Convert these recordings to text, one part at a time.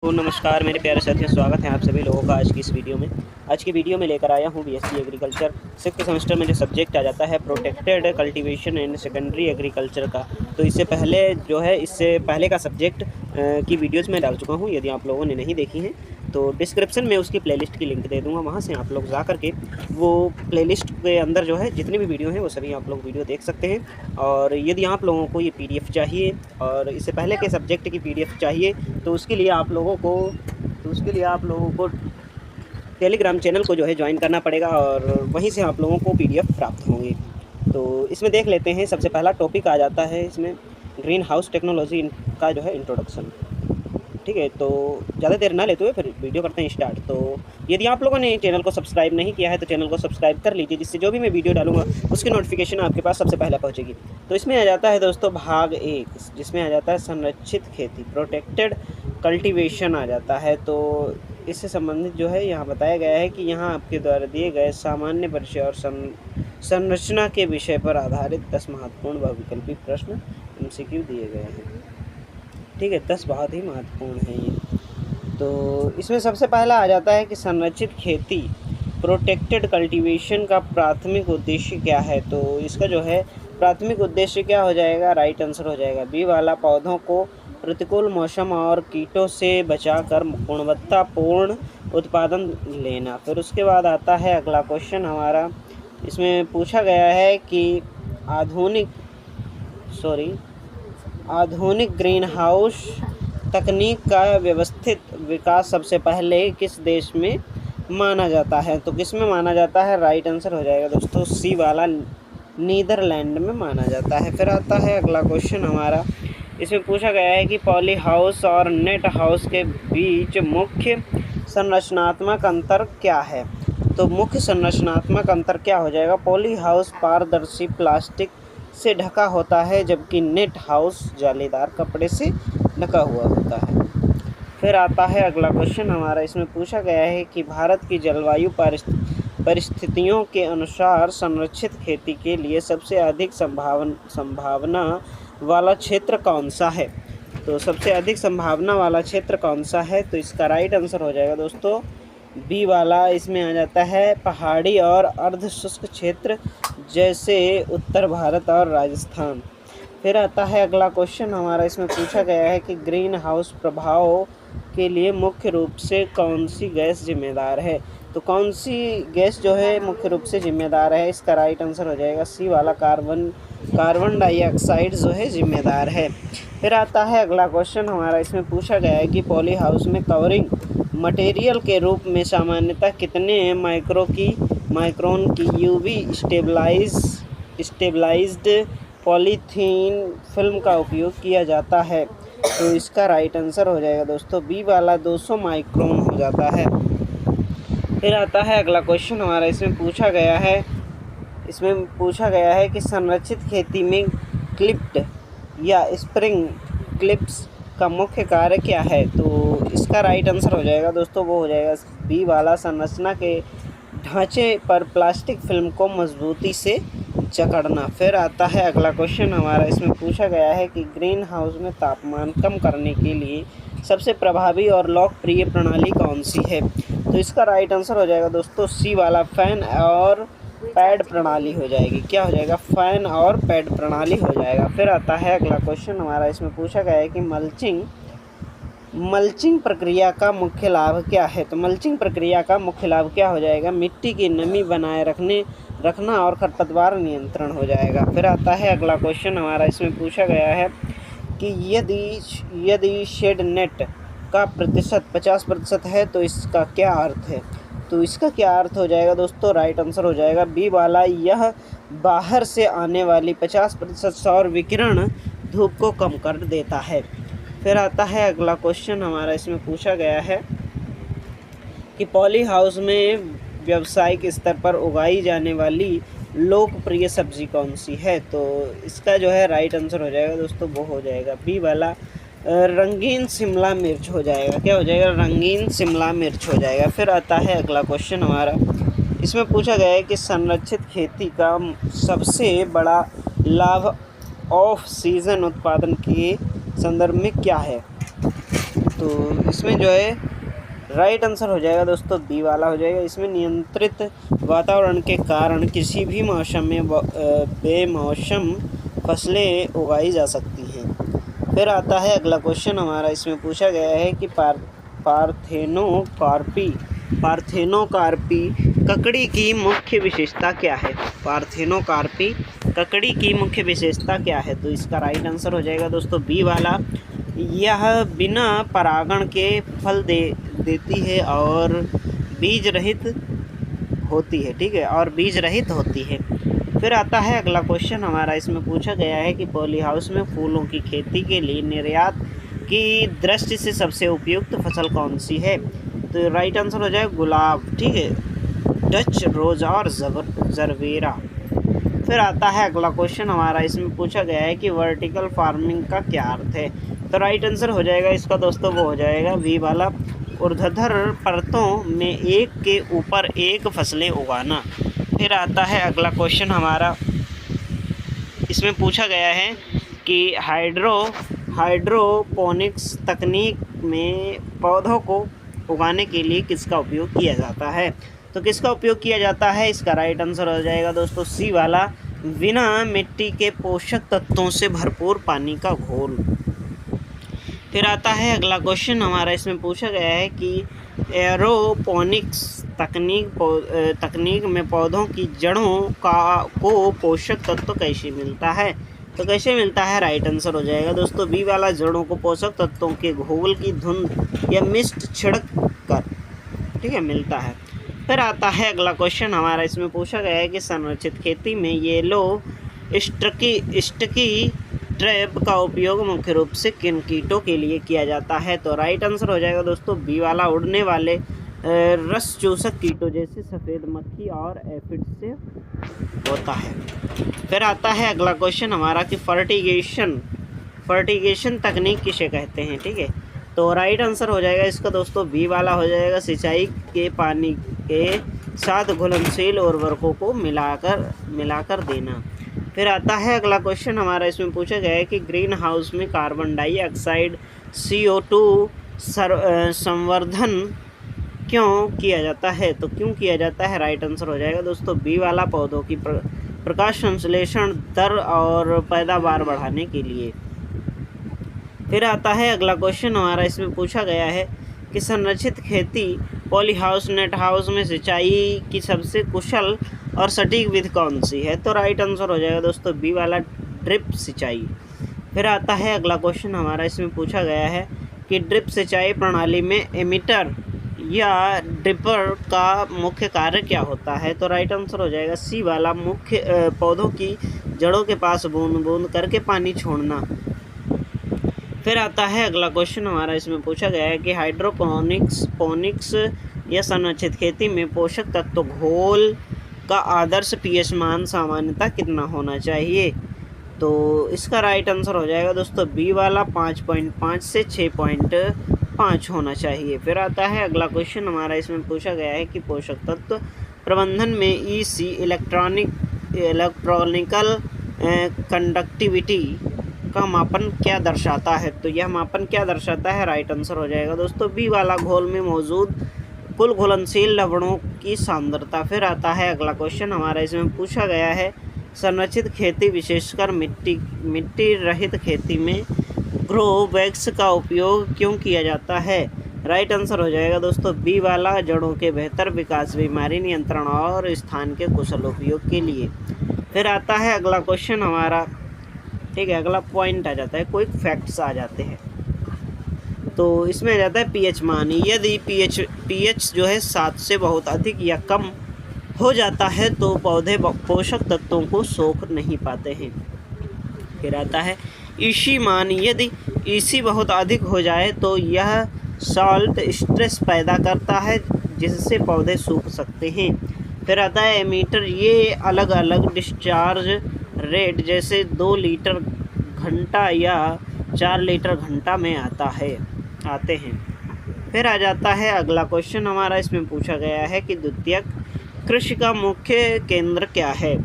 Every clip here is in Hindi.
तो नमस्कार मेरे प्यारे साथियों, स्वागत है आप सभी लोगों का आज की इस वीडियो में। आज की वीडियो में लेकर आया हूँ बीएससी एग्रीकल्चर 6th सेमेस्टर में जो सब्जेक्ट आ जाता है protected cultivation and secondary agriculture का। तो इससे पहले का सब्जेक्ट की वीडियोज़ मैं डाल चुका हूँ। यदि आप लोगों ने नहीं देखी हैं तो डिस्क्रिप्शन में उसकी प्लेलिस्ट की लिंक दे दूँगा, वहाँ से आप लोग जा करके वो प्लेलिस्ट के अंदर जो है जितनी भी वीडियो हैं वो सभी आप लोग वीडियो देख सकते हैं। और यदि आप लोगों को ये PDF चाहिए और इससे पहले के सब्जेक्ट की PDF चाहिए तो उसके लिए आप लोगों को टेलीग्राम चैनल को जो है ज्वाइन करना पड़ेगा और वहीं से आप लोगों को PDF प्राप्त होंगे। तो इसमें देख लेते हैं। सबसे पहला टॉपिक आ जाता है इसमें ग्रीन हाउस टेक्नोलॉजी का जो है इंट्रोडक्शन। ठीक है, तो ज़्यादा देर ना लेते हुए फिर वीडियो करते हैं स्टार्ट। तो यदि आप लोगों ने चैनल को सब्सक्राइब नहीं किया है तो चैनल को सब्सक्राइब कर लीजिए, जिससे जो भी मैं वीडियो डालूंगा उसकी नोटिफिकेशन आपके पास सबसे पहले पहुंचेगी। तो इसमें आ जाता है दोस्तों भाग 1, जिसमें आ जाता है संरक्षित खेती, प्रोटेक्टेड कल्टीवेशन आ जाता है। तो इससे संबंधित जो है यहाँ बताया गया है कि यहाँ आपके द्वारा दिए गए सामान्य परिचय और संरचना के विषय पर आधारित 10 महत्वपूर्ण बहुविकल्पी प्रश्न MCQ दिए गए हैं। ठीक है, 10 बहुत ही महत्वपूर्ण है ये। तो इसमें सबसे पहला आ जाता है कि संरक्षित खेती, प्रोटेक्टेड कल्टीवेशन का प्राथमिक उद्देश्य क्या है। तो इसका जो है प्राथमिक उद्देश्य क्या हो जाएगा, राइट आंसर हो जाएगा बी वाला, पौधों को प्रतिकूल मौसम और कीटों से बचाकर गुणवत्तापूर्ण उत्पादन लेना। फिर उसके बाद आता है अगला क्वेश्चन हमारा। इसमें पूछा गया है कि आधुनिक ग्रीन हाउस तकनीक का व्यवस्थित विकास सबसे पहले किस देश में माना जाता है। तो किस में माना जाता है, राइट आंसर हो जाएगा दोस्तों सी वाला, नीदरलैंड में माना जाता है। फिर आता है अगला क्वेश्चन हमारा। इसमें पूछा गया है कि पॉली हाउस और नेट हाउस के बीच मुख्य संरचनात्मक अंतर क्या है। तो मुख्य संरचनात्मक अंतर क्या हो जाएगा, पॉली हाउस पारदर्शी प्लास्टिक से ढका होता है जबकि नेट हाउस जालीदार कपड़े से ढका हुआ होता है। फिर आता है अगला क्वेश्चन हमारा। इसमें पूछा गया है कि भारत की जलवायु परिस्थितियों के अनुसार संरक्षित खेती के लिए सबसे अधिक संभावना वाला क्षेत्र कौन सा है। तो सबसे अधिक संभावना वाला क्षेत्र कौन सा है, तो इसका राइट आंसर हो जाएगा दोस्तों बी वाला। इसमें आ जाता है पहाड़ी और अर्ध शुष्क क्षेत्र जैसे उत्तर भारत और राजस्थान। फिर आता है अगला क्वेश्चन हमारा। इसमें पूछा गया है कि ग्रीन हाउस प्रभाव के लिए मुख्य रूप से कौन सी गैस जिम्मेदार है। तो कौन सी गैस जो है मुख्य रूप से जिम्मेदार है, इसका राइट आंसर हो जाएगा सी वाला, कार्बन डाइऑक्साइड जो है जिम्मेदार है। फिर आता है अगला क्वेश्चन हमारा। इसमें पूछा गया है कि पॉली हाउस में कवरिंग मटेरियल के रूप में सामान्यतः कितने माइक्रोन की UV स्टेबलाइज्ड पॉलीथीन फिल्म का उपयोग किया जाता है। तो इसका राइट आंसर हो जाएगा दोस्तों बी वाला, 200 माइक्रोन हो जाता है। फिर आता है अगला क्वेश्चन हमारा। इसमें पूछा गया है कि संरक्षित खेती में क्लिप्ड या स्प्रिंग क्लिप्स का मुख्य कार्य क्या है। तो इसका राइट आंसर हो जाएगा दोस्तों वो हो जाएगा बी वाला, संरचना के ढांचे पर प्लास्टिक फिल्म को मजबूती से जकड़ना। फिर आता है अगला क्वेश्चन हमारा। इसमें पूछा गया है कि ग्रीन हाउस में तापमान कम करने के लिए सबसे प्रभावी और लोकप्रिय प्रणाली कौन सी है। तो इसका राइट आंसर हो जाएगा दोस्तों सी वाला, फैन और पैड प्रणाली हो जाएगी। क्या हो जाएगा, फैन और पैड प्रणाली हो जाएगा। फिर आता है अगला क्वेश्चन हमारा। इसमें पूछा गया है कि मल्चिंग प्रक्रिया का मुख्य लाभ क्या है। तो मल्चिंग प्रक्रिया का मुख्य लाभ क्या हो जाएगा, मिट्टी की नमी बनाए रखना और खरपतवार नियंत्रण हो जाएगा। फिर आता है अगला क्वेश्चन हमारा। इसमें पूछा गया है कि यदि शेड नेट का प्रतिशत 50% है तो इसका क्या अर्थ है। तो इसका क्या अर्थ हो जाएगा दोस्तों, राइट आंसर हो जाएगा बी वाला, यह बाहर से आने वाली 50% सौर विकिरण धूप को कम कर देता है। फिर आता है अगला क्वेश्चन हमारा। इसमें पूछा गया है कि पॉली हाउस में व्यावसायिक स्तर पर उगाई जाने वाली लोकप्रिय सब्जी कौन सी है। तो इसका जो है राइट आंसर हो जाएगा दोस्तों वो हो जाएगा बी वाला, रंगीन शिमला मिर्च हो जाएगा। क्या हो जाएगा, रंगीन शिमला मिर्च हो जाएगा। फिर आता है अगला क्वेश्चन हमारा। इसमें पूछा गया है कि संरक्षित खेती का सबसे बड़ा लाभ ऑफ सीजन उत्पादन के संदर्भ में क्या है। तो इसमें जो है राइट आंसर हो जाएगा दोस्तों बी वाला हो जाएगा। इसमें नियंत्रित वातावरण के कारण किसी भी मौसम में बेमौसम फसलें उगाई जा सकती हैं। फिर आता है अगला क्वेश्चन हमारा, इसमें पूछा गया है कि पार्थेनोकार्पी ककड़ी की मुख्य विशेषता क्या है। पार्थेनोकार्पी ककड़ी की मुख्य विशेषता क्या है। तो इसका राइट आंसर हो जाएगा दोस्तों बी वाला। यह बिना परागण के फल देती है और बीज रहित होती है, ठीक है, और बीज रहित होती है। फिर आता है अगला क्वेश्चन हमारा, इसमें पूछा गया है कि पॉली हाउस में फूलों की खेती के लिए निर्यात की दृष्टि से सबसे उपयुक्त फसल कौन सी है। तो राइट आंसर हो जाएगा गुलाब, ठीक है, डच रोज और जरबेरा। फिर आता है अगला क्वेश्चन हमारा, इसमें पूछा गया है कि वर्टिकल फार्मिंग का क्या अर्थ है। तो राइट आंसर हो जाएगा इसका दोस्तों वो हो जाएगा वी वाला, ऊर्ध्वाधर परतों में एक के ऊपर एक फसलें उगाना। फिर आता है अगला क्वेश्चन हमारा, इसमें पूछा गया है कि हाइड्रोपोनिक्स तकनीक में पौधों को उगाने के लिए किसका उपयोग किया जाता है। तो किसका उपयोग किया जाता है, इसका राइट आंसर हो जाएगा दोस्तों सी वाला, बिना मिट्टी के पोषक तत्वों से भरपूर पानी का घोल। फिर आता है अगला क्वेश्चन हमारा, इसमें पूछा गया है कि एरोपोनिक्स तकनीक में पौधों की जड़ों को पोषक तत्व कैसे मिलता है। तो कैसे मिलता है, राइट आंसर हो जाएगा दोस्तों बी वाला, जड़ों को पोषक तत्वों के घोल की धुंध या मिस्ट छिड़क कर, ठीक है, मिलता है। फिर आता है अगला क्वेश्चन हमारा, इसमें पूछा गया है कि संरक्षित खेती में येलो स्टिकी ट्रैप का उपयोग मुख्य रूप से किन कीटों के लिए किया जाता है। तो राइट आंसर हो जाएगा दोस्तों बी वाला, उड़ने वाले रस चूसक कीटों जैसे सफ़ेद मक्खी और एफिड से होता है। फिर आता है अगला क्वेश्चन हमारा कि फर्टिगेशन तकनीक किसे कहते हैं, ठीक है। तो राइट आंसर हो जाएगा इसका दोस्तों बी वाला हो जाएगा, सिंचाई के पानी के साथ घुलनशील उर्वरकों को मिलाकर देना। फिर आता है अगला क्वेश्चन हमारा, इसमें पूछा गया है कि ग्रीन हाउस में कार्बन डाइऑक्साइड CO2 संवर्धन क्यों किया जाता है। तो क्यों किया जाता है, राइट आंसर हो जाएगा दोस्तों बी वाला, पौधों की प्रकाश संश्लेषण दर और पैदावार बढ़ाने के लिए। फिर आता है अगला क्वेश्चन हमारा, इसमें पूछा गया है कि संरक्षित खेती पॉली हाउस नेट हाउस में सिंचाई की सबसे कुशल और सटीक विधि कौन सी है। तो राइट आंसर हो जाएगा दोस्तों बी वाला, ड्रिप सिंचाई। फिर आता है अगला क्वेश्चन हमारा, इसमें पूछा गया है कि ड्रिप सिंचाई प्रणाली में एमिटर या ड्रिपर का मुख्य कार्य क्या होता है। तो राइट आंसर हो जाएगा सी वाला, मुख्य पौधों की जड़ों के पास बूंद बूंद करके पानी छोड़ना। फिर आता है अगला क्वेश्चन हमारा, इसमें पूछा गया है कि हाइड्रोपोनिक्स या संरक्षित खेती में पोषक तत्व घोल का आदर्श pH मान सामान्यतः कितना होना चाहिए। तो इसका राइट आंसर हो जाएगा दोस्तों बी वाला, 5.5 से 6.5 होना चाहिए। फिर आता है अगला क्वेश्चन हमारा, इसमें पूछा गया है कि पोषक तत्व प्रबंधन में EC इलेक्ट्रॉनिकल कंडक्टिविटी का मापन क्या दर्शाता है। तो यह मापन क्या दर्शाता है, राइट आंसर हो जाएगा दोस्तों बी वाला, घोल में मौजूद कुल घुलनशील लवणों की सांद्रता। फिर आता है अगला क्वेश्चन हमारा, इसमें पूछा गया है संरक्षित खेती विशेषकर मिट्टी रहित खेती में ग्रो बैग्स का उपयोग क्यों किया जाता है। राइट आंसर हो जाएगा दोस्तों बी वाला, जड़ों के बेहतर विकास, बीमारी नियंत्रण और स्थान के कुशल उपयोग के लिए। फिर आता है अगला क्वेश्चन हमारा, ठीक है, अगला पॉइंट आ जाता है, कोई फैक्ट्स आ जाते हैं। तो इसमें आ जाता है pH मान, यदि pH जो है 7 से बहुत अधिक या कम हो जाता है तो पौधे पोषक तत्वों को सोख नहीं पाते हैं। फिर आता है EC मान, यदि EC बहुत अधिक हो जाए तो यह सॉल्ट स्ट्रेस पैदा करता है जिससे पौधे सूख सकते हैं। फिर आता है एमीटर, ये अलग अलग डिस्चार्ज रेट जैसे 2 लीटर घंटा या 4 लीटर घंटा में आते हैं। फिर आ जाता है अगला क्वेश्चन हमारा, इसमें पूछा गया है कि द्वितीयक कृषि का मुख्य केंद्र क्या है।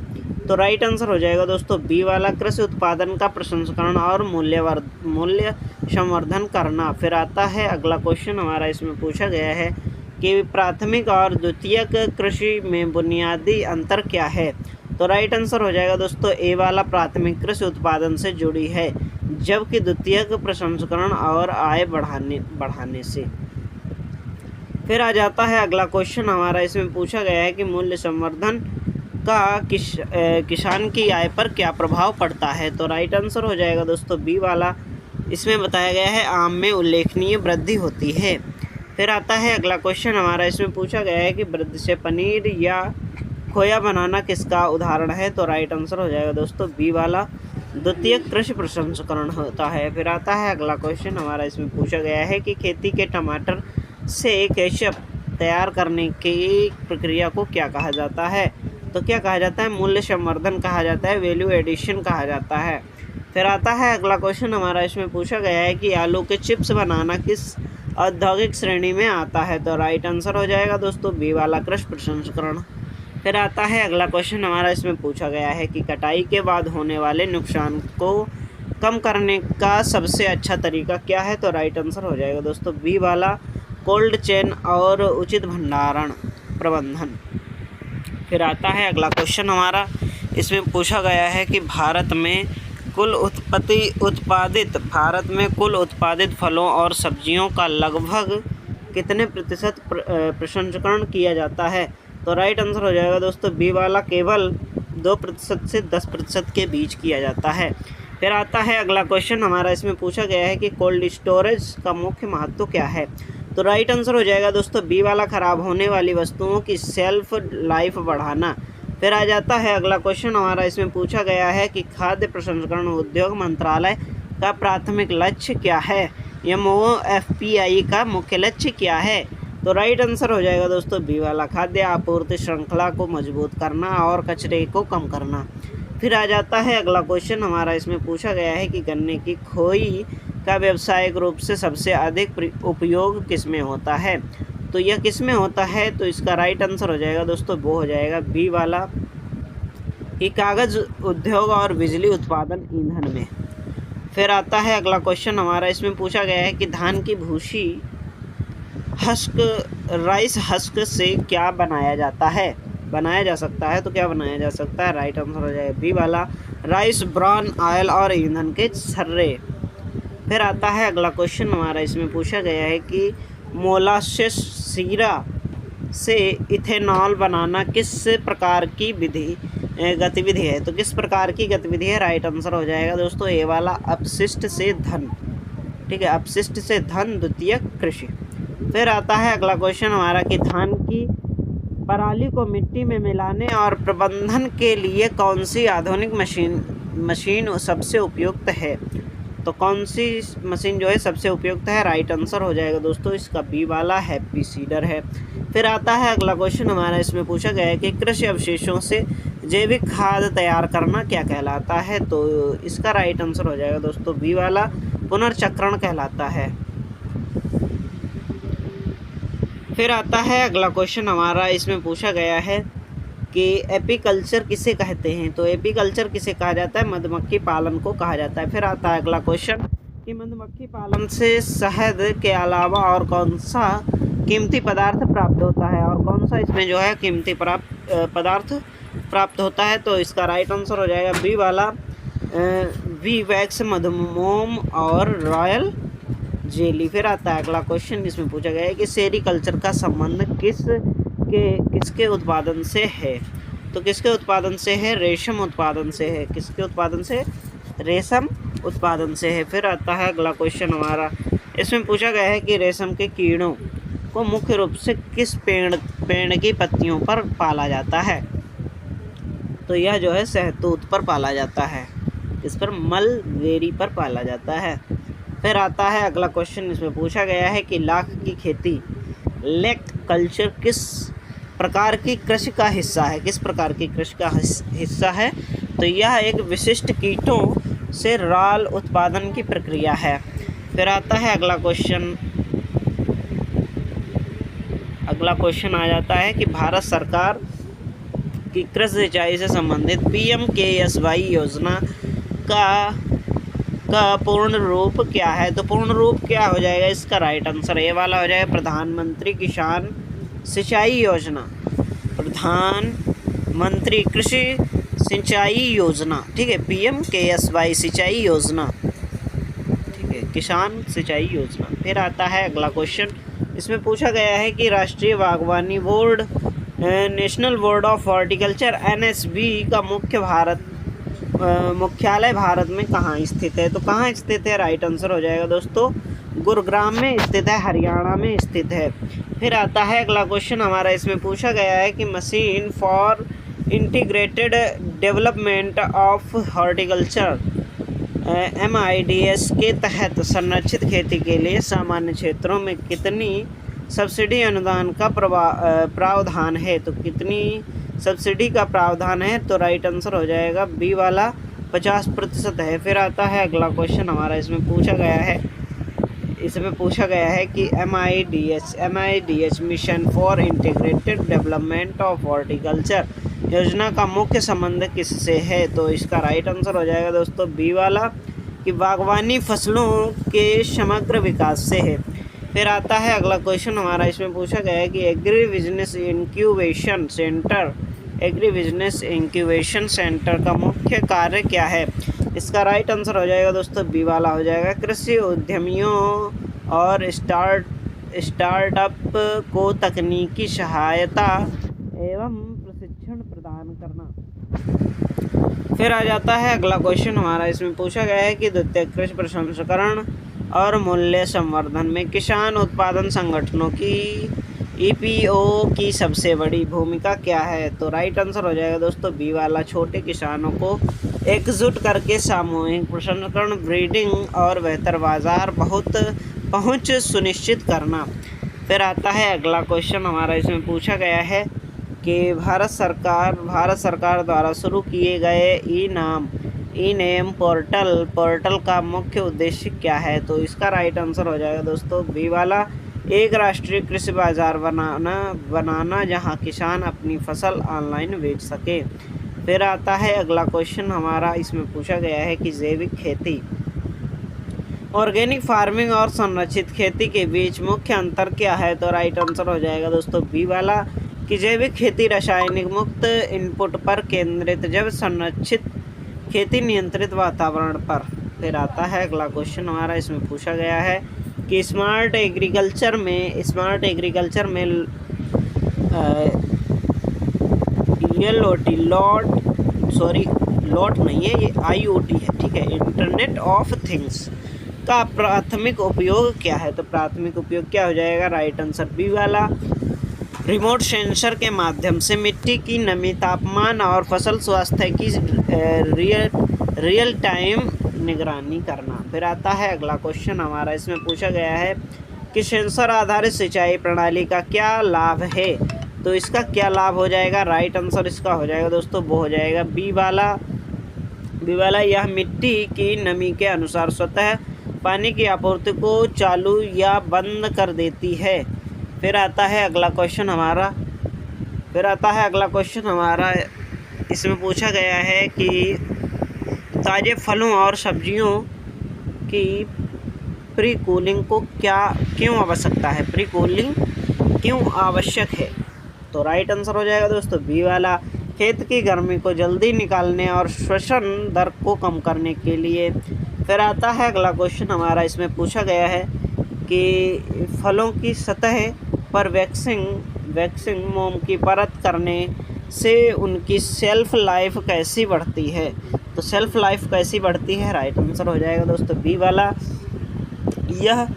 तो राइट आंसर हो जाएगा दोस्तों बी वाला, कृषि उत्पादन का प्रसंस्करण और मूल्य संवर्धन करना। फिर आता है अगला क्वेश्चन हमारा, इसमें पूछा गया है कि प्राथमिक और द्वितीयक कृषि में बुनियादी अंतर क्या है। तो राइट आंसर हो जाएगा दोस्तों ए वाला, प्राथमिक कृषि उत्पादन से जुड़ी है, जबकि द्वितीयक प्रसंस्करण और आय बढ़ाने से। फिर आ जाता है अगला क्वेश्चन हमारा, इसमें पूछा गया है कि मूल्य संवर्धन का किसान की आय पर क्या प्रभाव पड़ता है। तो राइट आंसर हो जाएगा दोस्तों बी वाला, इसमें बताया गया है आम में उल्लेखनीय वृद्धि होती है। फिर आता है अगला क्वेश्चन हमारा, इसमें पूछा गया है कि वृद्धि से पनीर या खोया बनाना किसका उदाहरण है। तो राइट आंसर हो जाएगा दोस्तों बी वाला, द्वितीय कृषि प्रसंस्करण होता है। फिर आता है अगला क्वेश्चन हमारा, इसमें पूछा गया है कि खेती के टमाटर से केचप तैयार करने की प्रक्रिया को क्या कहा जाता है। तो क्या कहा जाता है, मूल्य संवर्धन कहा जाता है, वैल्यू एडिशन कहा जाता है। फिर आता है अगला क्वेश्चन हमारा, इसमें पूछा गया है कि आलू के चिप्स बनाना किस औद्योगिक श्रेणी में आता है। तो राइट आंसर हो जाएगा दोस्तों बी वाला, कृषि प्रसंस्करण। फिर आता है अगला क्वेश्चन हमारा, इसमें पूछा गया है कि कटाई के बाद होने वाले नुकसान को कम करने का सबसे अच्छा तरीका क्या है। तो राइट आंसर हो जाएगा दोस्तों बी वाला, कोल्ड चेन और उचित भंडारण प्रबंधन। फिर आता है अगला क्वेश्चन हमारा, इसमें पूछा गया है कि भारत में कुल उत्पादित फलों और सब्जियों का लगभग कितने प्रतिशत प्रसंस्करण किया जाता है। तो राइट आंसर हो जाएगा दोस्तों बी वाला, केवल 2% से 10% के बीच किया जाता है। फिर आता है अगला क्वेश्चन हमारा, इसमें पूछा गया है कि कोल्ड स्टोरेज का मुख्य महत्व क्या है। तो राइट आंसर हो जाएगा दोस्तों बी वाला, खराब होने वाली वस्तुओं की सेल्फ लाइफ बढ़ाना। फिर आ जाता है अगला क्वेश्चन हमारा, इसमें पूछा गया है कि खाद्य प्रसंस्करण उद्योग मंत्रालय का प्राथमिक लक्ष्य क्या है। MOFPI का मुख्य लक्ष्य क्या है। तो राइट आंसर हो जाएगा दोस्तों बी वाला, खाद्य आपूर्ति श्रृंखला को मजबूत करना और कचरे को कम करना। फिर आ जाता है अगला क्वेश्चन हमारा, इसमें पूछा गया है कि गन्ने की खोई का व्यावसायिक रूप से सबसे अधिक उपयोग किस में होता है। तो यह किस में होता है, तो इसका राइट आंसर हो जाएगा दोस्तों वो हो जाएगा बी वाला, कि कागज़ उद्योग और बिजली उत्पादन ईंधन में। फिर आता है अगला क्वेश्चन हमारा, इसमें पूछा गया है कि धान की भूसी राइस हस्क से क्या बनाया जा सकता है। तो क्या बनाया जा सकता है, राइट आंसर हो जाएगा बी वाला, राइस ब्रान ऑयल और ईंधन के छर्रे। फिर आता है अगला क्वेश्चन हमारा, इसमें पूछा गया है कि मोलासेस शीरा से इथेनॉल बनाना किस प्रकार की गतिविधि है। तो किस प्रकार की गतिविधि है, राइट आंसर हो जाएगा दोस्तों ए वाला, अपशिष्ट से धन। ठीक है, अपशिष्ट से धन, द्वितीय कृषि। फिर आता है अगला क्वेश्चन हमारा कि धान की पराली को मिट्टी में मिलाने और प्रबंधन के लिए कौन सी आधुनिक मशीन सबसे उपयुक्त है। तो कौन सी मशीन जो है सबसे उपयुक्त है, राइट आंसर हो जाएगा दोस्तों इसका बी वाला, हैप्पी सीडर है। फिर आता है अगला क्वेश्चन हमारा, इसमें पूछा गया है कि कृषि अवशेषों से जैविक खाद तैयार करना क्या कहलाता है। तो इसका राइट आंसर हो जाएगा दोस्तों बी वाला, पुनर्चक्रण कहलाता है। फिर आता है अगला क्वेश्चन हमारा, इसमें पूछा गया है कि एपीकल्चर किसे कहते हैं। तो एपीकल्चर किसे कहा जाता है, मधुमक्खी पालन को कहा जाता है। फिर आता है अगला क्वेश्चन कि मधुमक्खी पालन से शहद के अलावा और कौन सा कीमती पदार्थ प्राप्त होता है, और कौन सा इसमें जो है कीमती पदार्थ प्राप्त होता है। तो इसका राइट आंसर हो जाएगा बी वाला, वी वैक्स, मधुमोम और रॉयल जेली। फिर आता है अगला क्वेश्चन, इसमें पूछा गया है कि सेरीकल्चर का संबंध किसके उत्पादन से है। तो किसके उत्पादन से है, रेशम उत्पादन से है। किसके उत्पादन से, रेशम उत्पादन से है। फिर आता है अगला क्वेश्चन हमारा, इसमें पूछा गया है कि रेशम के कीड़ों को मुख्य रूप से किस पेड़ की पत्तियों पर पाला जाता है। तो यह जो है शहतूत पर पाला जाता है, इस पर मलबेरी पर पाला जाता है। फिर आता है अगला क्वेश्चन, इसमें पूछा गया है कि लाख की खेती, लेक कल्चर किस प्रकार की कृषि का हिस्सा है। किस प्रकार की कृषि का हिस्सा है, तो यह एक विशिष्ट कीटों से राल उत्पादन की प्रक्रिया है। फिर आता है अगला क्वेश्चन आ जाता है कि भारत सरकार कि कृषि सिंचाई से संबंधित PMKSY योजना का पूर्ण रूप क्या है? तो पूर्ण रूप क्या हो जाएगा इसका? राइट आंसर ए वाला हो जाएगा, प्रधानमंत्री किसान सिंचाई योजना, प्रधानमंत्री कृषि सिंचाई योजना। ठीक है, PMKSY सिंचाई योजना, ठीक है, किसान सिंचाई योजना। फिर आता है अगला क्वेश्चन, इसमें पूछा गया है कि राष्ट्रीय बागवानी board national board of horticulture NSB का मुख्यालय भारत में कहाँ स्थित है? तो कहाँ स्थित है? राइट आंसर हो जाएगा दोस्तों, गुरुग्राम में स्थित है, हरियाणा में स्थित है। फिर आता है अगला क्वेश्चन हमारा, इसमें पूछा गया है कि machine for integrated development of horticulture MIDS के तहत संरक्षित खेती के लिए सामान्य क्षेत्रों में कितनी सब्सिडी अनुदान का प्रावधान है? तो कितनी सब्सिडी का प्रावधान है? तो राइट आंसर हो जाएगा बी वाला, 50% है। फिर आता है अगला क्वेश्चन हमारा, इसमें पूछा गया है कि MIDS mission for integrated development of horticulture योजना का मुख्य संबंध किससे है? तो इसका राइट आंसर हो जाएगा दोस्तों बी वाला, कि बागवानी फसलों के समग्र विकास से है। फिर आता है अगला क्वेश्चन हमारा, इसमें पूछा गया है कि एग्री बिजनेस इंक्यूबेशन सेंटर का मुख्य कार्य क्या है? इसका राइट आंसर हो जाएगा दोस्तों बी वाला हो जाएगा, कृषि उद्यमियों और स्टार्टअप को तकनीकी सहायता एवं प्रशिक्षण प्रदान करना। फिर आ जाता है अगला क्वेश्चन हमारा, इसमें पूछा गया है कि द्वितीयक कृषि प्रसंस्करण और मूल्य संवर्धन में किसान उत्पादन संगठनों की EPO की सबसे बड़ी भूमिका क्या है? तो राइट आंसर हो जाएगा दोस्तों बी वाला, छोटे किसानों को एकजुट करके सामूहिक प्रसंस्करण, ब्रीडिंग और बेहतर बाजार पहुंच सुनिश्चित करना। फिर आता है अगला क्वेश्चन हमारा, इसमें पूछा गया है कि भारत सरकार द्वारा शुरू किए गए ई नेम पोर्टल का मुख्य उद्देश्य क्या है? तो इसका राइट आंसर हो जाएगा दोस्तों बी वाला, एक राष्ट्रीय कृषि बाजार बनाना जहां किसान अपनी फसल ऑनलाइन बेच सके। फिर आता है अगला क्वेश्चन हमारा, इसमें पूछा गया है कि जैविक खेती, ऑर्गेनिक फार्मिंग और संरक्षित खेती के बीच मुख्य अंतर क्या है? तो राइट आंसर हो जाएगा दोस्तों बी वाला, कि जैविक खेती रासायनिक मुक्त इनपुट पर केंद्रित, जब संरक्षित खेती नियंत्रित वातावरण पर। फिर आता है अगला क्वेश्चन हमारा, इसमें पूछा गया है कि स्मार्ट एग्रीकल्चर में लॉट नहीं है, ये IoT है, ठीक है, इंटरनेट ऑफ थिंग्स का प्राथमिक उपयोग क्या है? तो प्राथमिक उपयोग क्या हो जाएगा? राइट आंसर बी वाला, रिमोट सेंसर के माध्यम से मिट्टी की नमी, तापमान और फसल स्वास्थ्य की रियल टाइम निगरानी करना। फिर आता है अगला क्वेश्चन हमारा, इसमें पूछा गया है कि सेंसर आधारित सिंचाई प्रणाली का क्या लाभ है? तो इसका क्या लाभ हो जाएगा? राइट आंसर इसका हो जाएगा दोस्तों वो हो जाएगा बी वाला, यह मिट्टी की नमी के अनुसार स्वतः पानी की आपूर्ति को चालू या बंद कर देती है। फिर आता है अगला क्वेश्चन हमारा, इसमें पूछा गया है कि ताज़े फलों और सब्जियों की प्री कूलिंग को क्यों आवश्यकता है? प्री कूलिंग क्यों आवश्यक है? तो राइट आंसर हो जाएगा दोस्तों बी वाला, खेत की गर्मी को जल्दी निकालने और श्वसन दर को कम करने के लिए। फिर आता है अगला क्वेश्चन हमारा, इसमें पूछा गया है कि फलों की सतह पर वैक्सिंग मोम की परत करने से उनकी सेल्फ लाइफ कैसी बढ़ती है? तो सेल्फ लाइफ कैसी बढ़ती है? राइट आंसर हो जाएगा दोस्तों बी वाला, यह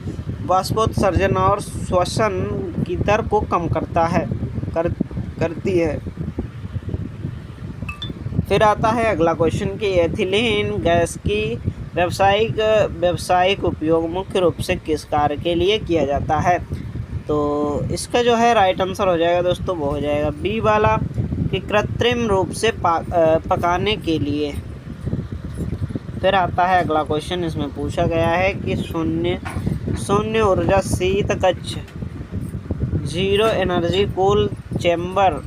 वाष्पोत्सर्जन और श्वसन की दर को कम करती है। फिर आता है अगला क्वेश्चन कि एथिलीन गैस की व्यावसायिक उपयोग मुख्य रूप से किस कार्य के लिए किया जाता है? तो इसका जो है राइट आंसर हो जाएगा दोस्तों वो हो जाएगा बी वाला, कि कृत्रिम रूप से पकाने के लिए। फिर आता है अगला क्वेश्चन, इसमें पूछा गया है कि शून्य ऊर्जा शीत कक्ष, zero energy cool chamber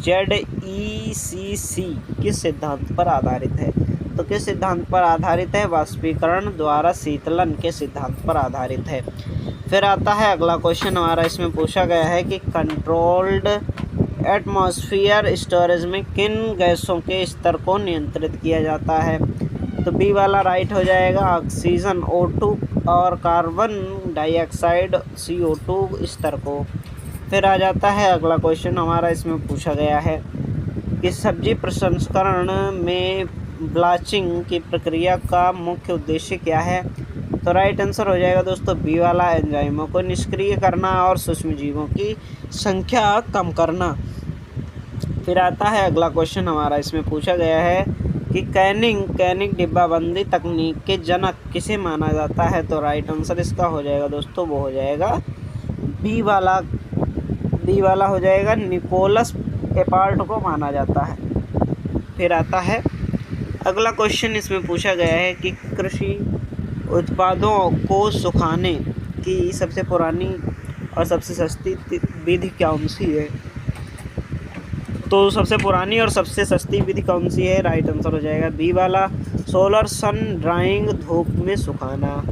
ZECC किस सिद्धांत पर आधारित है? तो किस सिद्धांत पर आधारित है? वाष्पीकरण द्वारा शीतलन के सिद्धांत पर आधारित है। फिर आता है अगला क्वेश्चन हमारा, इसमें पूछा गया है कि कंट्रोल्ड एटमॉस्फेयर स्टोरेज में किन गैसों के स्तर को नियंत्रित किया जाता है? तो बी वाला राइट हो जाएगा, ऑक्सीजन O2 और कार्बन डाइऑक्साइड CO2 स्तर को। फिर आ जाता है अगला क्वेश्चन हमारा, इसमें पूछा गया है कि सब्जी प्रसंस्करण में ब्लाचिंग की प्रक्रिया का मुख्य उद्देश्य क्या है? तो राइट आंसर हो जाएगा दोस्तों बी वाला, एंजाइमों को निष्क्रिय करना और सूक्ष्म जीवों की संख्या कम करना। फिर आता है अगला क्वेश्चन हमारा, इसमें पूछा गया है कि कैनिंग डिब्बाबंदी तकनीक के जनक किसे माना जाता है? तो राइट आंसर इसका हो जाएगा दोस्तों, वो हो जाएगा बी वाला हो जाएगा, निकोलस एपार्ट को माना जाता है। फिर आता है अगला क्वेश्चन, इसमें पूछा गया है कि कृषि उत्पादों को सुखाने की सबसे पुरानी और सबसे सस्ती विधि कौन सी है? तो सबसे पुरानी और सबसे सस्ती विधि कौन सी है? राइट आंसर हो जाएगा बी वाला, सोलर सन ड्राइंग, धूप में सुखाना।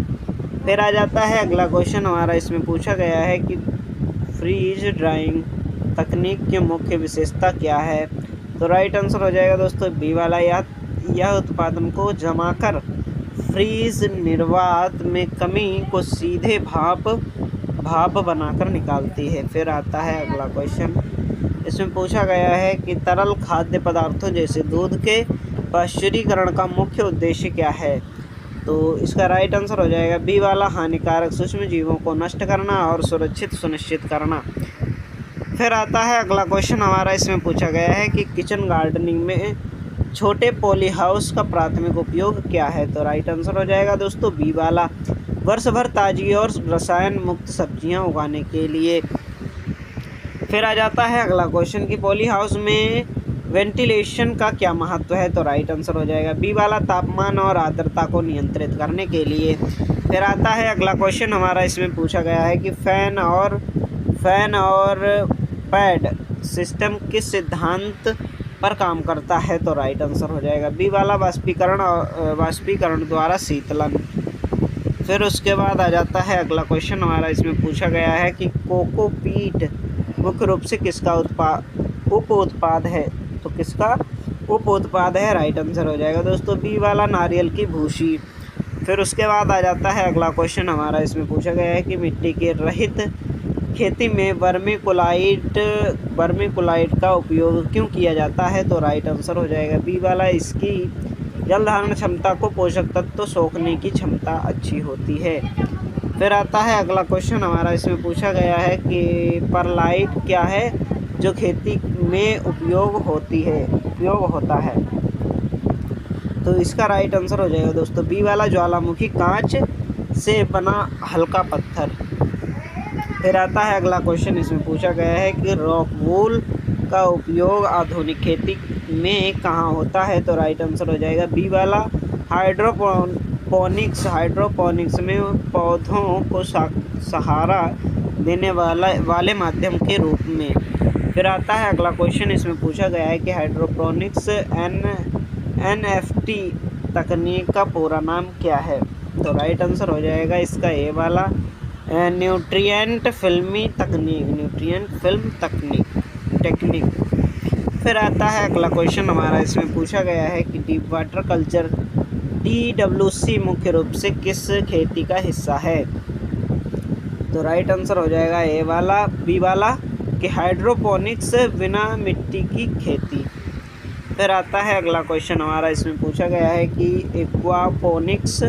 फिर आ जाता है अगला क्वेश्चन हमारा, इसमें पूछा गया है कि फ्रीज ड्राइंग तकनीक की मुख्य विशेषता क्या है? तो राइट आंसर हो जाएगा दोस्तों बी वाला, यह उत्पादन को जमाकर फ्रीज निर्वात में कमी को सीधे भाप बनाकर निकालती है। फिर आता है अगला क्वेश्चन, इसमें पूछा गया है कि तरल खाद्य पदार्थों जैसे दूध के पाश्चुरीकरण का मुख्य उद्देश्य क्या है? तो इसका राइट आंसर हो जाएगा बी वाला, हानिकारक सूक्ष्म जीवों को नष्ट करना और सुरक्षित सुनिश्चित करना। फिर आता है अगला क्वेश्चन हमारा, इसमें पूछा गया है कि किचन गार्डनिंग में छोटे पॉली हाउस का प्राथमिक उपयोग क्या है? तो राइट आंसर हो जाएगा दोस्तों बी वाला, वर्ष भर ताजी और रसायन मुक्त सब्जियां उगाने के लिए। फिर आ जाता है अगला क्वेश्चन कि पॉली हाउस में वेंटिलेशन का क्या महत्व है? तो राइट आंसर हो जाएगा बी वाला, तापमान और आर्द्रता को नियंत्रित करने के लिए। फिर आता है अगला क्वेश्चन हमारा, इसमें पूछा गया है कि फैन और पैड सिस्टम किस सिद्धांत पर काम करता है? तो राइट आंसर हो जाएगा बी वाला, वाष्पीकरण द्वारा शीतलन। फिर उसके बाद आ जाता है अगला क्वेश्चन हमारा, इसमें पूछा गया है कि कोकोपीट मुख्य रूप से किसका उप उत्पाद है? तो किसका उप उत्पाद है? राइट आंसर हो जाएगा दोस्तों बी वाला, नारियल की भूसी। फिर उसके बाद आ जाता है अगला क्वेश्चन हमारा, इसमें पूछा गया है कि मिट्टी के रहित खेती में वर्मी कोलाइट का उपयोग क्यों किया जाता है? तो राइट आंसर हो जाएगा बी वाला, इसकी जल धारण क्षमता को पोषक तत्व सोखने की क्षमता अच्छी होती है। फिर आता है अगला क्वेश्चन हमारा, इसमें पूछा गया है कि परलाइट क्या है जो खेती में उपयोग होता है? तो इसका राइट आंसर हो जाएगा दोस्तों बी वाला, ज्वालामुखी कांच से बना हल्का पत्थर। फिर आता है अगला क्वेश्चन, इसमें पूछा गया है कि रॉकवूल का उपयोग आधुनिक खेती में कहाँ होता है? तो राइट आंसर हो जाएगा बी वाला, हाइड्रोपोनिक्स में पौधों को सहारा देने वाले माध्यम के रूप में। फिर आता है अगला क्वेश्चन, इसमें पूछा गया है कि हाइड्रोपोनिक्स NFT तकनीक का पूरा नाम क्या है? तो राइट आंसर हो जाएगा इसका ए वाला, न्यूट्रिएंट फिल्म टेक्निक। फिर आता है अगला क्वेश्चन हमारा, इसमें पूछा गया है कि डीप वाटर कल्चर DWC मुख्य रूप से किस खेती का हिस्सा है? तो राइट आंसर हो जाएगा ए वाला, बी वाला कि हाइड्रोपोनिक्स, बिना मिट्टी की खेती। फिर आता है अगला क्वेश्चन हमारा, इसमें पूछा गया है कि एक्वापोनिक्स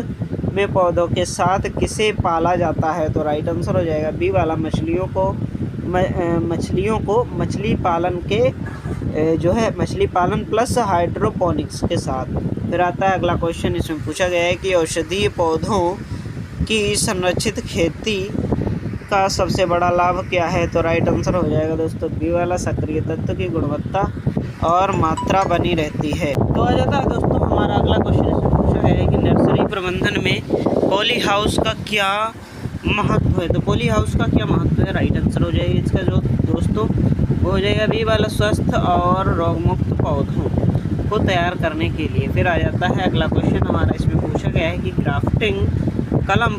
में पौधों के साथ किसे पाला जाता है? तो राइट आंसर हो जाएगा बी वाला, मछलियों को मछली पालन प्लस हाइड्रोपोनिक्स के साथ। फिर आता है अगला क्वेश्चन, इसमें पूछा गया है कि औषधीय पौधों की संरक्षित खेती का सबसे बड़ा लाभ क्या है? तो राइट आंसर हो जाएगा दोस्तों बी वाला, सक्रिय तत्व की गुणवत्ता और मात्रा बनी रहती है। तो आ जाता है दोस्तों हमारा अगला क्वेश्चन, इसमें पूछा गया है कि नर्सरी प्रबंधन में पॉली हाउस का क्या महत्व है। तो पॉली हाउस का क्या महत्व है? राइट आंसर हो जाएगा इसका जो दोस्तों वो हो जाएगा बी वाला, स्वस्थ और रोगमुक्त पौधों को तैयार करने के लिए। फिर आ जाता है अगला क्वेश्चन हमारा, इसमें पूछा गया है कि ग्राफ्टिंग कलम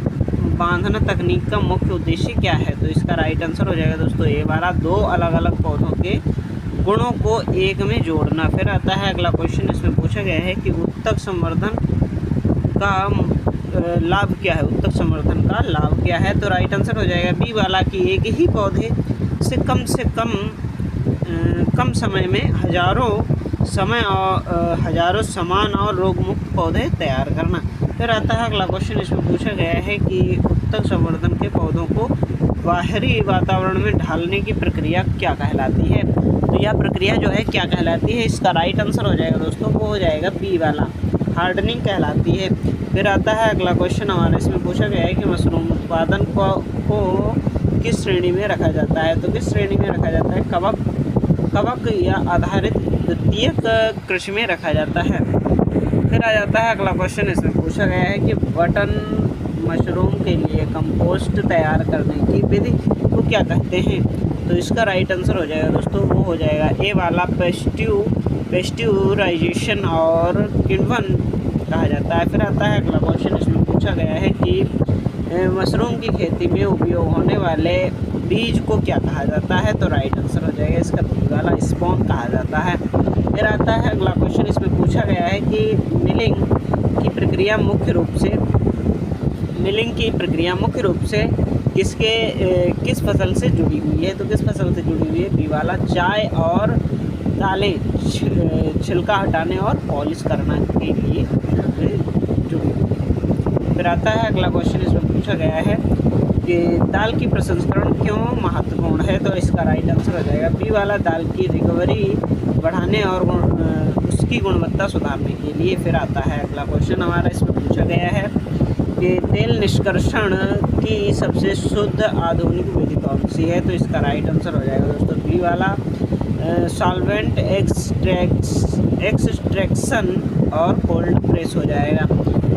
बांधना तकनीक का मुख्य उद्देश्य क्या है? तो इसका राइट आंसर हो जाएगा दोस्तों ए वाला, दो अलग अलग पौधों के गुणों को एक में जोड़ना। फिर आता है अगला क्वेश्चन, इसमें पूछा गया है कि उत्तक संवर्धन का लाभ क्या है? उत्तक संवर्धन का लाभ क्या है? तो राइट आंसर हो जाएगा बी वाला कि एक ही पौधे से कम समय में हजारों समान और रोगमुक्त पौधे तैयार करना। फिर आता है अगला क्वेश्चन, इसमें पूछा गया है कि उत्तक संवर्धन के पौधों को बाहरी वातावरण में ढालने की प्रक्रिया क्या कहलाती है? तो यह प्रक्रिया जो है क्या कहलाती है? इसका राइट आंसर हो जाएगा दोस्तों वो हो जाएगा बी वाला, हार्डनिंग कहलाती है। फिर आता है अगला क्वेश्चन हमारे, इसमें पूछा गया है कि मशरूम उत्पादन को किस श्रेणी में रखा जाता है? तो किस श्रेणी में रखा जाता है? कवक या आधारित द्वितीयक कृषि में रखा जाता है। फिर आ जाता है अगला क्वेश्चन, इसमें पूछा गया है कि बटन मशरूम के लिए कंपोस्ट तैयार करने की विधि को क्या कहते हैं? तो इसका राइट आंसर हो जाएगा दोस्तों वो हो जाएगा ए वाला, पेस्ट्यूराइजेशन और किण्वन कहा जाता है। फिर आता है अगला क्वेश्चन, इसमें पूछा गया है कि मशरूम की खेती में उपयोग होने वाले बीज को क्या कहा जाता है? तो राइट आंसर हो जाएगा इसका बी वाला, स्पॉन कहा जाता है। फिर आता है अगला क्वेश्चन, इसमें पूछा गया है कि मिलिंग की प्रक्रिया मुख्य रूप से किस फसल से जुड़ी हुई है? तो किस फसल से जुड़ी हुई है? बी वाला, चाय और दालें छिलका हटाने और पॉलिश करना के लिए जुड़ी हुई है। फिर आता है अगला क्वेश्चन, इसमें पूछा गया है कि दाल की प्रसंस्करण क्यों महत्वपूर्ण है? तो इसका राइट आंसर हो जाएगा बी वाला, दाल की रिकवरी बढ़ाने और उसकी गुणवत्ता सुधारने के लिए। फिर आता है अगला क्वेश्चन हमारा, इसमें पूछा गया है कि तेल निष्कर्षण की सबसे शुद्ध आधुनिक विधि कौन सी है? तो इसका राइट आंसर हो जाएगा दोस्तों बी वाला, सॉल्वेंट एक्सट्रैक्शन और कोल्ड प्रेस हो जाएगा।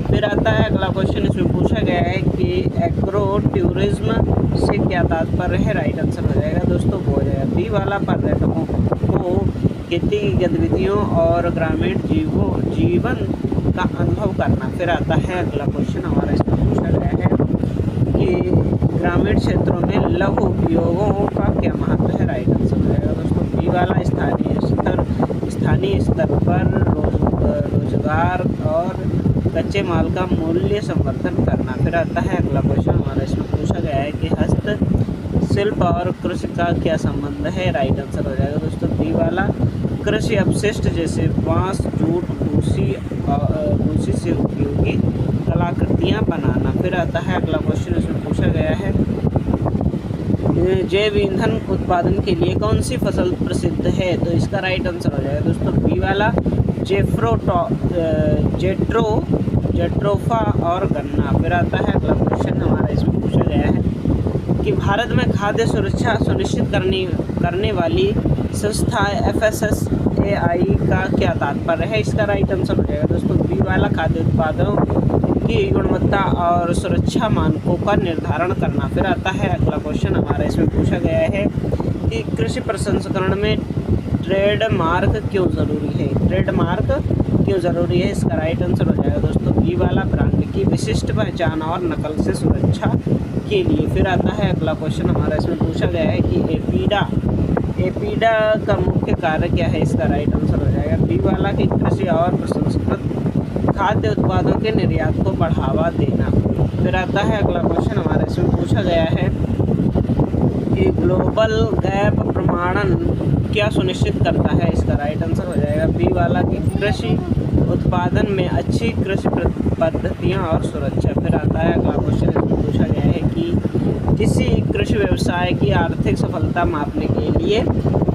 फिर आता है अगला क्वेश्चन, इसमें पूछा गया है कि एग्रो टूरिज्म से क्या तात्पर्य है? राइट आंसर हो जाएगा दोस्तों वो हो जाएगा बी वाला, पर्यटकों को खेती गतिविधियों और ग्रामीण जीवन का अनुभव करना। फिर आता है अगला क्वेश्चन हमारा, इसमें पूछा गया है कि ग्रामीण क्षेत्रों में लघु उद्योगों का क्या महत्व है? राइट आंसर हो जाएगा दोस्तों बी वाला, स्थानीय स्तर पर रोजगार और कच्चे माल का मूल्य संवर्धन करना। फिर आता है अगला क्वेश्चन हमारा, इसमें पूछा गया है कि हस्तशिल्प और कृषि का क्या संबंध है? राइट आंसर हो जाएगा दोस्तों बी वाला, कृषि अपशिष्ट जैसे बांस, जूट, भूसी से उपयोगी कलाकृतियाँ बनाना। फिर आता है अगला क्वेश्चन, इसमें पूछा गया है जैव ईंधन उत्पादन के लिए कौन सी फसल प्रसिद्ध है? तो इसका राइट आंसर हो जाएगा दोस्तों बी वाला, जेट्रोफा और गन्ना। फिर आता है अगला क्वेश्चन हमारा, इसमें पूछा गया है कि भारत में खाद्य सुरक्षा सुनिश्चित करने वाली संस्था FSSAI का क्या तात्पर्य है? इसका राइट आंसर हो जाएगा दोस्तों बी वाला, खाद्य उत्पादों की गुणवत्ता और सुरक्षा मानकों का निर्धारण करना। फिर आता है अगला क्वेश्चन हमारा, इसमें पूछा गया है कि कृषि प्रसंस्करण में ट्रेडमार्क क्यों ज़रूरी है? ट्रेडमार्क क्यों ज़रूरी है? इसका राइट आंसर हो जाएगा दोस्तों बी वाला, ब्रांड की विशिष्ट पहचान और नकल से सुरक्षा के लिए। फिर आता है अगला क्वेश्चन हमारा, इसमें पूछा गया है कि एपीडा का मुख्य कार्य क्या है? इसका राइट आंसर हो जाएगा बी वाला, कि कृषि और प्रसंस्कृत खाद्य उत्पादों के निर्यात को बढ़ावा देना। फिर आता है अगला क्वेश्चन हमारा, इसमें पूछा गया है कि ग्लोबल गैप प्रमाणन क्या सुनिश्चित करता है? इसका राइट आंसर हो जाएगा बी वाला, कि कृषि उत्पादन में अच्छी कृषि पद्धतियाँ और सुरक्षा। फिर आता है अगला क्वेश्चन, इसमें पूछा गया है कि किसी कृषि व्यवसाय की आर्थिक सफलता मापने के लिए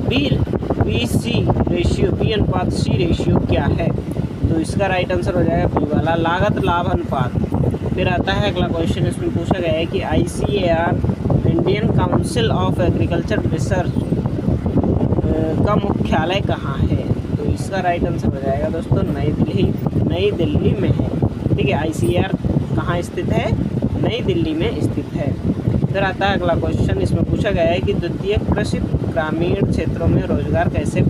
बी अनुपात सी रेशियो क्या है? तो इसका राइट आंसर हो जाएगा बी वाला, लागत लाभ अनुपात। फिर आता है अगला क्वेश्चन, इसमें पूछा गया है कि ICAR Indian council of agriculture research का मुख्यालय कहाँ है? तो इसका राइट आंसर हो जाएगा दोस्तों नई दिल्ली में है। ठीक है, ICAR कहाँ स्थित है? नई दिल्ली में स्थित है। फिर आता है अगला क्वेश्चन, इसमें पूछा गया है कि द्वितीय कृषि ग्रामीण क्षेत्रों में रोजगार कैसे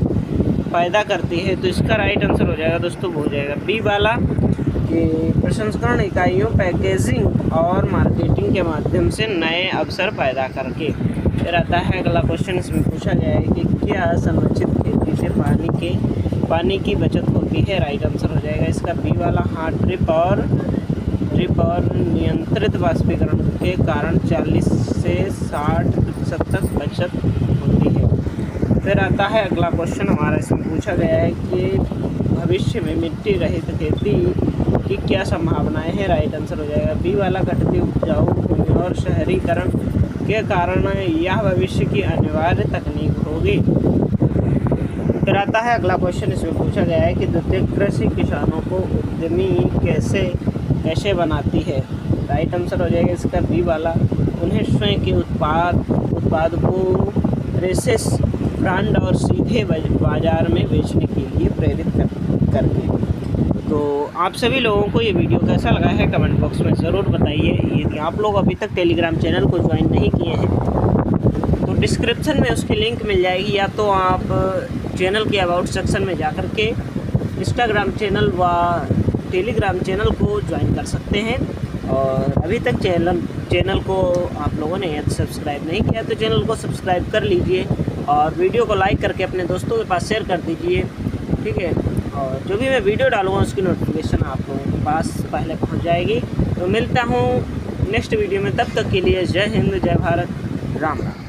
पैदा करती है। तो इसका राइट आंसर हो जाएगा दोस्तों, वो हो जाएगा बी वाला कि प्रसंस्करण इकाइयों, पैकेजिंग और मार्केटिंग के माध्यम से नए अवसर पैदा करके। फिर आता है अगला क्वेश्चन, इसमें पूछा गया है कि क्या संरक्षित खेती से पानी की बचत होती है। राइट आंसर हो जाएगा इसका बी वाला, हाँ। ड्रिप और नियंत्रित वाष्पीकरण के कारण 40 से 60% तक बचत होती है। फिर आता है अगला क्वेश्चन हमारा, इसमें पूछा गया है कि भविष्य में मिट्टी रहित खेती की क्या संभावनाएं हैं। राइट आंसर हो जाएगा बी वाला, घटती उपजाऊ भूमि और शहरीकरण के कारण यह भविष्य की अनिवार्य तकनीक होगी। फिर आता है अगला क्वेश्चन, इसमें पूछा गया है कि द्वितीय कृषि किसानों को उद्यमी कैसे बनाती है। राइट आंसर हो जाएगा इसका बी वाला, उन्हें स्वयं के उत्पाद को रेसेस ब्रांड और सीधे बाजार में बेचने के लिए प्रेरित करके। तो आप सभी लोगों को ये वीडियो कैसा लगा है कमेंट बॉक्स में ज़रूर बताइए। यदि आप लोग अभी तक टेलीग्राम चैनल को ज्वाइन नहीं किए हैं तो डिस्क्रिप्शन में उसकी लिंक मिल जाएगी, या तो आप चैनल के अबाउट सेक्शन में जा कर के इंस्टाग्राम चैनल व टेलीग्राम चैनल को ज्वाइन कर सकते हैं। और अभी तक चैनल को आप लोगों ने यदि सब्सक्राइब नहीं किया तो चैनल को सब्सक्राइब कर लीजिए और वीडियो को लाइक करके अपने दोस्तों के पास शेयर कर दीजिए, ठीक है। और जो भी मैं वीडियो डालूँगा उसकी नोटिफिकेशन आप लोगों के पास पहले पहुंच जाएगी। तो मिलता हूं नेक्स्ट वीडियो में, तब तक के लिए जय हिंद, जय भारत, राम राम।